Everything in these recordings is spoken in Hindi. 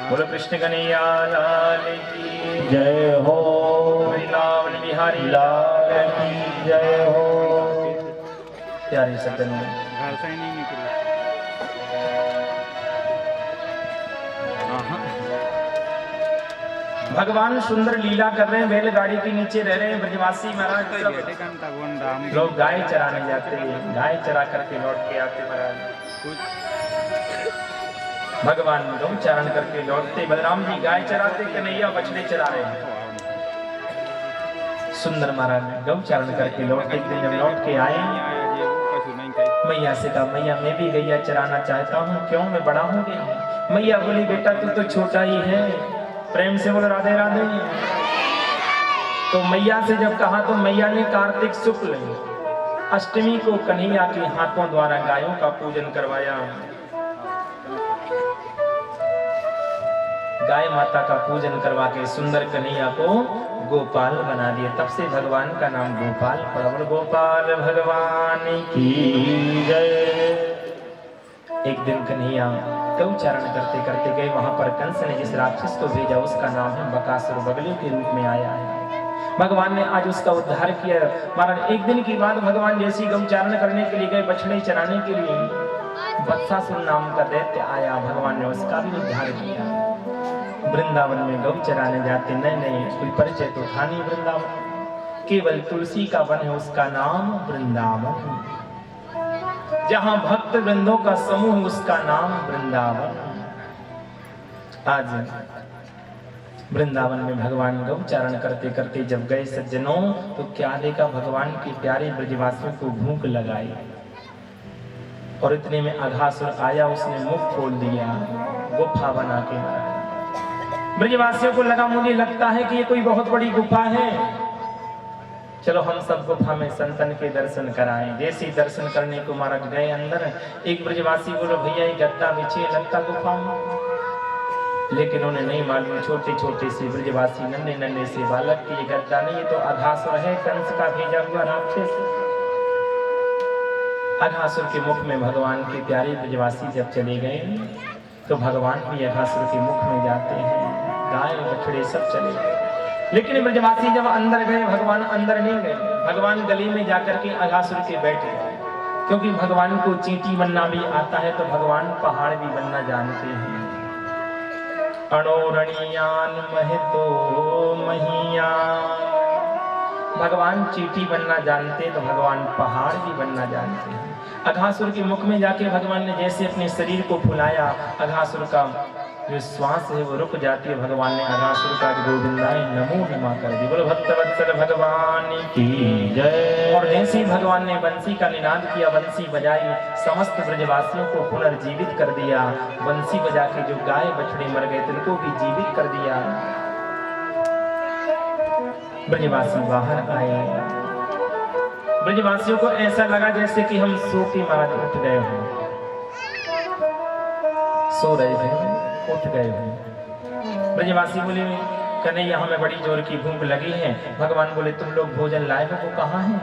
बोलो कृष्ण कन्हैया लाल की जय हो। वृंदावन बिहारी लाल की जय हो। प्यारे सज्जनों, घर से ही नहीं निकले। भगवान सुंदर लीला कर रहे हैं, बैलगाड़ी के नीचे रह रहे हैं ब्रजवासी महाराज। सब लोग गाय चराने जाते हैं, गाय चरा करके लौट के आते महाराज। भगवान गौ चारण करके लौटते, बलराम जी गाय चराते, कन्हैया बछड़े चरा रहे हैं। सुंदर महाराज गौ चारण करके लौटते, एक दिन जब लौट के आए, मैया से कहा, मैया मैं भी गैया चराना चाहता हूँ। क्यों, मैं बड़ा हो गया। मैया बोली, बेटा तू तो छोटा ही है। प्रेम से बोलो राधे राधे। तो मैया से जब कहा तो मैया ने कार्तिक शुक्ल अष्टमी को कन्हैया के हाथों द्वारा गायों का पूजन करवाया। गाय माता का पूजन करवा के सुंदर कन्हैया को गोपाल बना दिया। तब से भगवान का नाम गोपाल पड़ा। बोलो गोपाल भगवान की जय। एक दिन कन्हैया गौ चारण करते करते गए, वहां पर कंस ने जिस राक्षस को भेजा उसका नाम है बकासुर, बगलियों के रूप में आया है। भगवान ने आज उसका उद्धार किया। महाराज एक दिन की बात, भगवान जैसी गौ चारण करने के लिए गए, बछड़े चराने के लिए, बत्सासुर नाम का दैत्य आया। भगवान ने उसका भी उद्धार किया। वृंदावन में गौ चराने जाते, नए नए कोई परिचय तो था नहीं वृंदावन, केवल तुलसी का वन है, उसका नाम वृंदावन। जहां भक्त वृंदों का समूह, उसका नाम वृंदावन। आज वृंदावन में भगवान गौ चारण करते करते जब गए सज्जनों, तो क्या देखा, भगवान के प्यारे ब्रजवासियों को भूख लगाई। और इतने में अघासुर आया, उसने मुख खोल दिया, गुफा बना के मारा। ब्रजवासियों को लगा, मुझे लगता है कि ये कोई बहुत बड़ी गुफा है, चलो हम सब गुफा में संतन के दर्शन कराएं। जैसे दर्शन करने को महाराज गए अंदर, एक ब्रजवासी बोलो, भैया ये गद्दा बिछे लगता गुफा में। लेकिन उन्हें नहीं मालूम, छोटे छोटे से ब्रजवासी, नन्हे नन्हे से बालक की ये गद्दा नहीं, ये तो अघासुर है, कंस का भेजा हुआ राक्षस। अघासुर के मुख में भगवान के प्यारे ब्रजवासी जब चले गए, तो भगवान भी अघासुर के मुख में जाते हैं। गाय बछड़े सब चले गए, लेकिन ब्रजवासी जब अंदर गए, भगवान अंदर नहीं गए। भगवान गली में जाकर के अघासुर के बैठ गए, क्योंकि भगवान को चींटी बनना भी आता है, तो भगवान पहाड़ भी बनना जानते हैं। अणोरणियान महितो महिया, भगवान चींटी बनना जानते, तो भगवान पहाड़ भी बनना जानते हैं। अघासुर के मुख में जाके भगवान ने जैसे अपने शरीर को फुलाया, अघासुर का जो श्वास है वो रुक जाती है। भगवान ने अघासुर का गोविंदाय नमो नमः कर दी। बोलो भक्तवत्सल भगवान की जय। और जैसे ही भगवान ने बंसी का निनाद किया, बंसी बजाई, समस्त ब्रजवासियों को पुनर्जीवित कर दिया। बंसी बजा के जो गाय बछड़े मर गए थे उनको भी जीवित कर दिया। ब्रजवासी बाहर आए। ब्रजवासियों को ऐसा लगा जैसे कि हम सो के महाराज उठ गए हों, सो रहे थे, उठ गए हो। ब्रजवासी बोले, कन्हैया हमें बड़ी जोर की भूख लगी है। भगवान बोले, तुम लोग भोजन लाए हो? वो कहाँ है?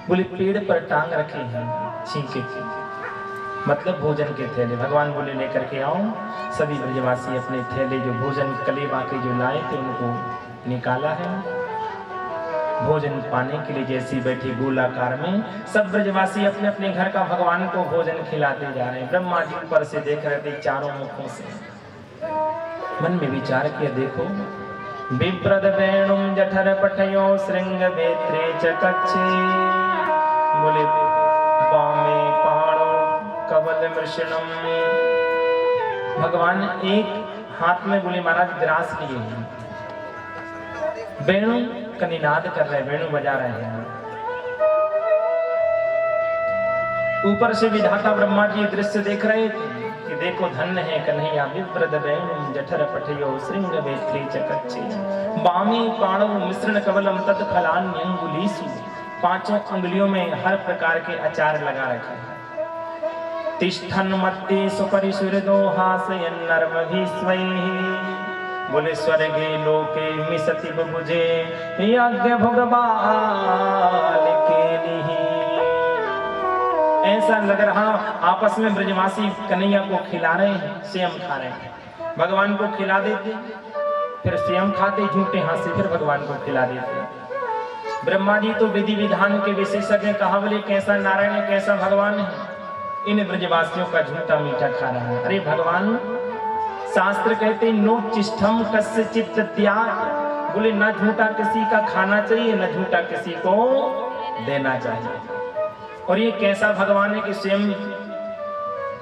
बोले, पेड़ पर टांग रखे हैं छींके के, मतलब भोजन के थैले। भगवान बोले, लेकर के आओ। सभी ब्रजवासी अपने थैले जो भोजन कलेबा के जो लाए थे उनको निकाला है। भोजन पाने के लिए जैसे बैठे गोलाकार में, सब ब्रजवासी अपने अपने घर का भगवान को भोजन खिलाते जा रहे हैं। ब्रह्मा जी ऊपर से देख रहे थे चारों मुखों से। मन में विचार किया, देखो, बिप्रद वेणुम जठर पठयो श्रृंग वेत्रे चकच्छे, बोले बामे पाणो कवल मृषणम। भगवान एक हाथ में बोले महाराज ग्रास लिए हैं, वेणु का निनाद कर रहे, वेणु बजा रहे हैं। ऊपर से विधाता ब्रह्मा जी दृश्य देख रहे थे कि देखो धन्य है कन्हैया, विप्रद वेणुम जठर पठयो श्रृंग वेत्रे चकच्छे, बामी पाणो मिश्रण कवलम तत्फलान्यंगुलीसु। पांचों अंगुलियों में हर प्रकार के अचार लगा रखे हैं। तिष्ठन मत्ते सुपरिसुरदो हासयन् नर्मभिस्वैः, बोले स्वर्गे लोके मिसति बुभुजे यज्ञ भोगबाल के लिए। ऐसा लग रहा आपस में ब्रजवासी कन्हैया को खिला रहे हैं, स्वयं खा रहे हैं। भगवान को खिला देते, फिर स्वयं खाते, झूठे हाथ से फिर भगवान को खिला देते। ब्रह्मा जी तो विधि विधान के विशेषज्ञ, कहा बोले कैसा नारायण है कैसा भगवान है, इन ब्रजवासियों का झूठा मीठा खा रहा है। अरे भगवान, शास्त्र कहते नो चिष्ठम कस्य चित्त त्याग, बोले ना झूठा किसी का खाना चाहिए न झूठा किसी को देना चाहिए। और ये कैसा भगवान है कि स्वयं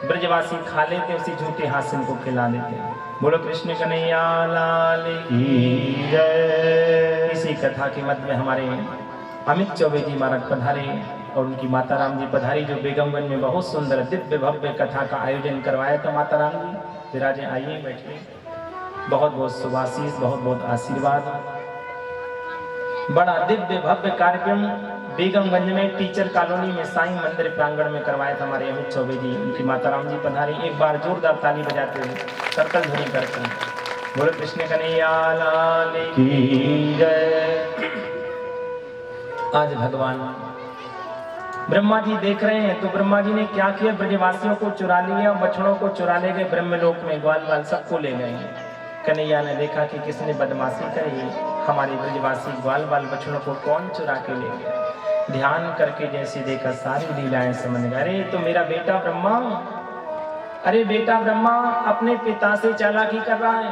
ब्रजवासी खा लेते, उसी झूठे हाथ से उनको खिला देते। बोलो कृष्ण कन्हैया लाल की जय। इसी कथा के मध्य में हमारे अमित चौबे जी महाराज पधारे और उनकी माता राम जी पधारी, जो बेगमगंज में बहुत सुंदर दिव्य भव्य कथा का आयोजन करवाया था। माता राम जी विराजे, आइए बैठिए। बहुत बहुत शुभाशीष, बहुत बहुत आशीर्वाद। बड़ा दिव्य भव्य कार्यक्रम बेगमगंज में टीचर कॉलोनी में साईं मंदिर प्रांगण में करवाया था हमारे अमित चौबे जी, उनकी माता राम जी पधारी। एक बार जोरदार ताली बजाते हुए सर्कल ध्वनि करते हैं। बोलो कृष्ण कन्हैया लाल की जय। आज भगवान ब्रह्मा जी देख रहे हैं, तो ब्रह्मा जी ने क्या किया, ब्रजवासियों को चुरा लिया, बछड़ों को चुरा ले गए ब्रह्मलोक में, ग्वाल बाल सबको ले गए। कन्हैया ने देखा कि किसने बदमाशी करी, हमारे ब्रजवासी ग्वाल बाल बछड़ों को कौन चुरा के ले गए। ध्यान करके जैसे देखा सारी लीलाएं समझ गए। अरे तो मेरा बेटा ब्रह्मा, अरे बेटा ब्रह्मा अपने पिता से चालाकी कर रहा है।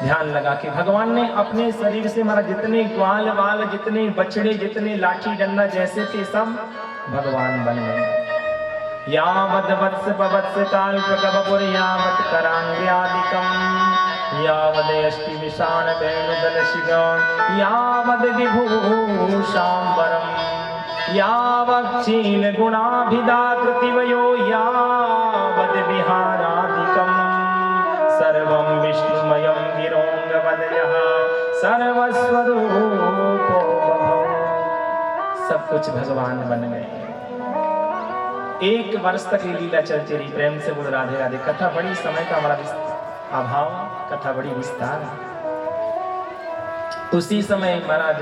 ध्यान लगा के भगवान ने अपने शरीर से मारा, जितने ग्वाल बाल, जितने बछड़े, जितने लाठी डंडा जैसे थे सब भगवान बन गए। यावद वत्स पवत्स काल प्रकबपुर यावत करांग्यादिकम यावद यष्टि विशान वेणुदल शिगम यावद विभूषांबरम यावत् चील गुणाभिदाकृतिवयो यावद विहारादिकम सर्वं विष्णुमयं गिरोंगवदयः सर्वस्वरूपो भव। सब कुछ भगवान बन गए। 1 वर्ष तक ये लीला चलती रही। प्रेम से बोल राधे राधे। कथा बड़ी, समय का बड़ा अभाव, कथा बड़ी विस्तार। उसी समय महाराज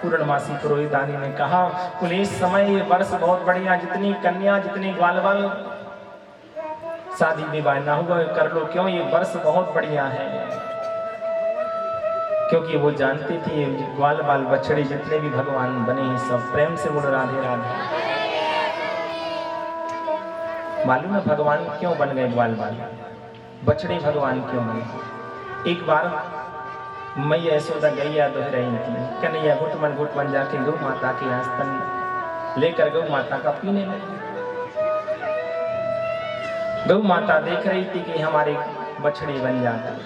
पूर्णमासी पुरोहित दानी ने कहा, बोले इस समय ये वर्ष बहुत बढ़िया, जितनी कन्या जितनी ग्वाल बाल शादी विवाह ना हुआ कर लो, क्यों ये वर्ष बहुत बढ़िया है। क्योंकि वो जानती थी ग्वाल बाल बछड़े जितने भी भगवान बने हैं सब। प्रेम से बोल राधे राधे। मालूम है भगवान क्यों बन गए ग्वाल बाल बछड़े, भगवान क्यों बने। एक बार मैया यशोदा गैया दोह रही थी, कन्हैया घुटमन जाके गौ माता के आस्तन लेकर गौ माता का पीने लगे। गौ माता देख रही थी कि हमारे बछड़े बन जाते हैं।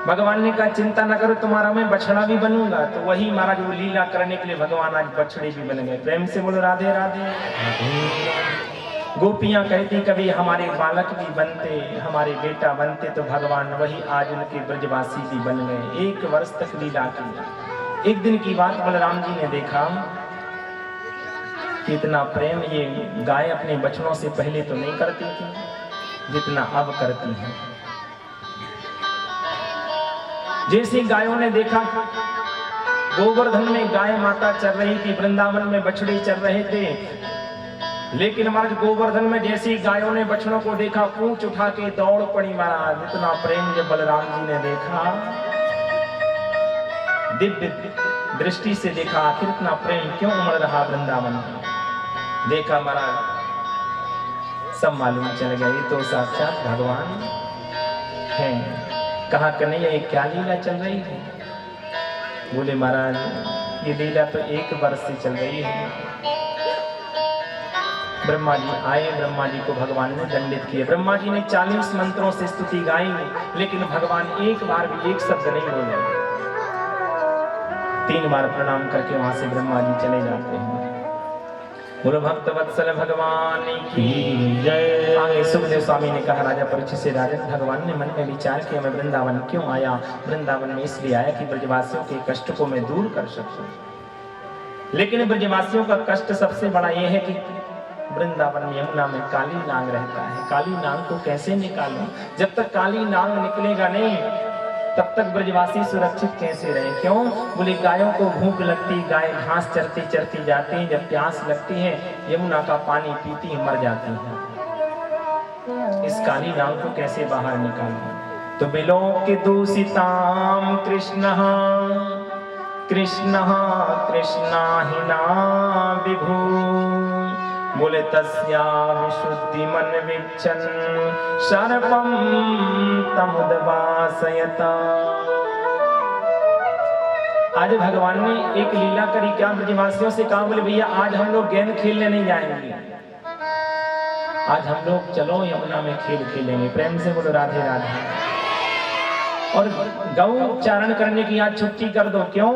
भगवान ने कहा चिंता न करो, तुम्हारा मैं बछड़ा भी बनूंगा। तो वही महाराज वो लीला करने के लिए भगवान आज बछड़े भी बन गए। प्रेम से बोलो राधे राधे। गोपियां कहती कभी हमारे बालक भी बनते, हमारे बेटा बनते, तो भगवान वही आज उनके ब्रजवासी भी बन गए। 1 वर्ष तक लीला की। एक दिन की बात, बलराम जी ने देखा कि इतना प्रेम ये गाय अपने बछड़ों से पहले तो नहीं करती थी जितना अब करती है। जैसे गायों ने देखा गोवर्धन में गाय माता चल रही थी, वृंदावन में बछड़े चल रहे थे, लेकिन महाराज गोवर्धन में जैसी गायों ने बछड़ों को देखा पूंछ उठा के दौड़ पड़ी महाराज। इतना प्रेम जब बलराम जी ने देखा, दिव्य दृष्टि से देखा, आखिर इतना प्रेम क्यों उमड़ रहा वृंदावन में। देखा महाराज सब मालूम चल गया, ये तो साक्षात भगवान है। कहा कन्हैया ये क्या लीला चल रही है। बोले महाराज ये लीला तो 1 वर्ष से चल रही है। ब्रह्मा जी आए, ब्रह्मा जी को भगवान ने दंडित किया। ब्रह्मा जी ने 40 मंत्रों से स्तुति गाई, लेकिन भगवान एक बार भी एक शब्द नहीं बोले। 3 बार प्रणाम करके वहां से ब्रह्मा जी चले जाते हैं। बोलो भक्त वत्सल भगवान की जय। आगे सुखदेव स्वामी ने कहा राजा परीक्षित से, राजन भगवान ने मन में विचार किया मैं वृंदावन क्यों आया। वृंदावन में इसलिए आया कि ब्रजवासियों के कष्ट को मैं दूर कर सकूं। लेकिन ब्रजवासियों का कष्ट सबसे बड़ा यह है कि वृंदावन में यमुना में काली नाग रहता है। काली नाग को कैसे निकालूं। जब तक काली नाग निकलेगा नहीं तब तक ब्रजवासी सुरक्षित कैसे रहे। क्यों। बोले गायों को भूख लगती, गाय घास चरती चरती जाती है, जब प्यास लगती है यमुना का पानी पीती है मर जाती है। इस काली नाव को कैसे बाहर निकालूं। तो विलोक दूषिताम कृष्ण कृष्ण कृष्णा हिना विभू। बोले तस्या विशुद्धि मन विच्छन सर्पम तमुदवासयता। आज भगवान ने एक लीला करी, क्या ब्रजवासियों से कहा, बोले भैया आज हम लोग गेंद खेलने नहीं जाएंगे, आज हम लोग चलो यमुना में खेल खेलेंगे। प्रेम से बोलो राधे राधे। और गौ चारण करने की आज छुट्टी कर दो। क्यों?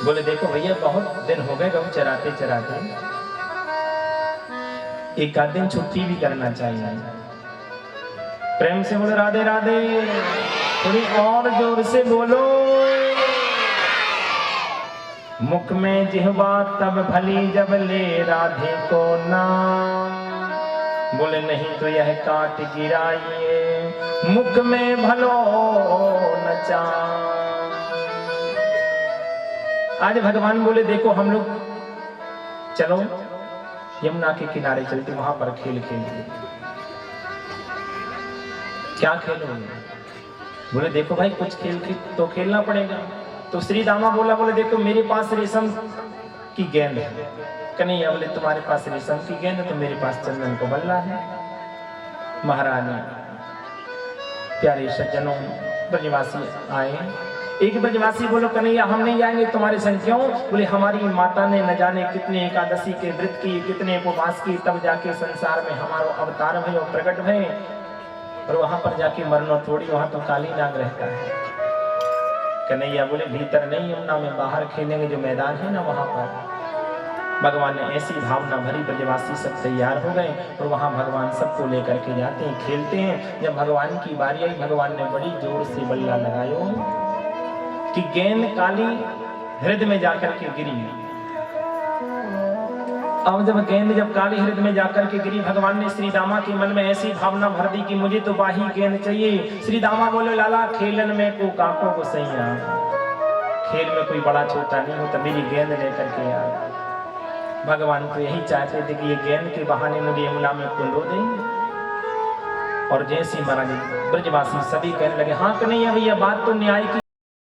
बोले देखो भैया बहुत दिन हो गए गौ चराते चराते, एक आध दिन छुट्टी भी करना चाहिए। प्रेम से बोलो राधे राधे। थोड़ी और जोर से बोलो। मुख में जिह्वा तब भली जब ले राधे को नाम। बोले नहीं तो यह काट गिराइए मुख में भलो नचा। आज भगवान बोले देखो हम लोग चलो यमुना के किनारे चलते, वहां पर खेल खेलेंगे। क्या खेलोगे? बोले देखो भाई कुछ खेल तो खेलना पड़ेगा। तो श्री दामा बोला, बोले देखो मेरे पास रेशम की गेंद है। कन्हैया बोले तुम्हारे पास रेशम की गेंद है तो मेरे पास चंदन को बल्ला है। महारानी प्यारे सज्जनों ब्रजवासी आए। एक ब्रजवासी बोलो कन्हैया हम नहीं जाएंगे तुम्हारे संग। क्यों? बोले हमारी माता ने न जाने कितने एकादशी के व्रत किए, कितने उपवास किए, तब जाके संसार में हमारा अवतार भय और प्रकट भय। और वहां पर जाके मरना थोड़ी, वहां तो काली नाग रहता है। कन्हैया बोले भीतर नहीं यमुना में बाहर खेलेंगे, जो मैदान है ना वहां पर। भगवान ने ऐसी भावना भरी, ब्रजवासी सब तैयार हो गए और वहां भगवान सबको लेकर के जाते हैं, खेलते हैं। जब भगवान की बारी आई, भगवान ने बड़ी जोर से बल्ला लगायो कि गेंद काली हृदय में जाकर के गिरी। अब जब गेंद जब काली हृदय में जाकर के गिरी, भगवान ने श्री दामा के मन में ऐसी भावना भर दी कि मुझे तो बाही गेंद चाहिए। श्री दामा बोले लाला खेलन में को काको को सैया, खेल में कोई बड़ा छोटा नहीं होता, मेरी गेंद लेकर के आ। भगवान तो यही चाहते थे कि ये गेंद के बहाने मुझे यमुना में कुंडो दे। और जैसी महाराज ब्रजवासी सभी कहने लगे हाँ कन्हैया भैया बात तो न्याय की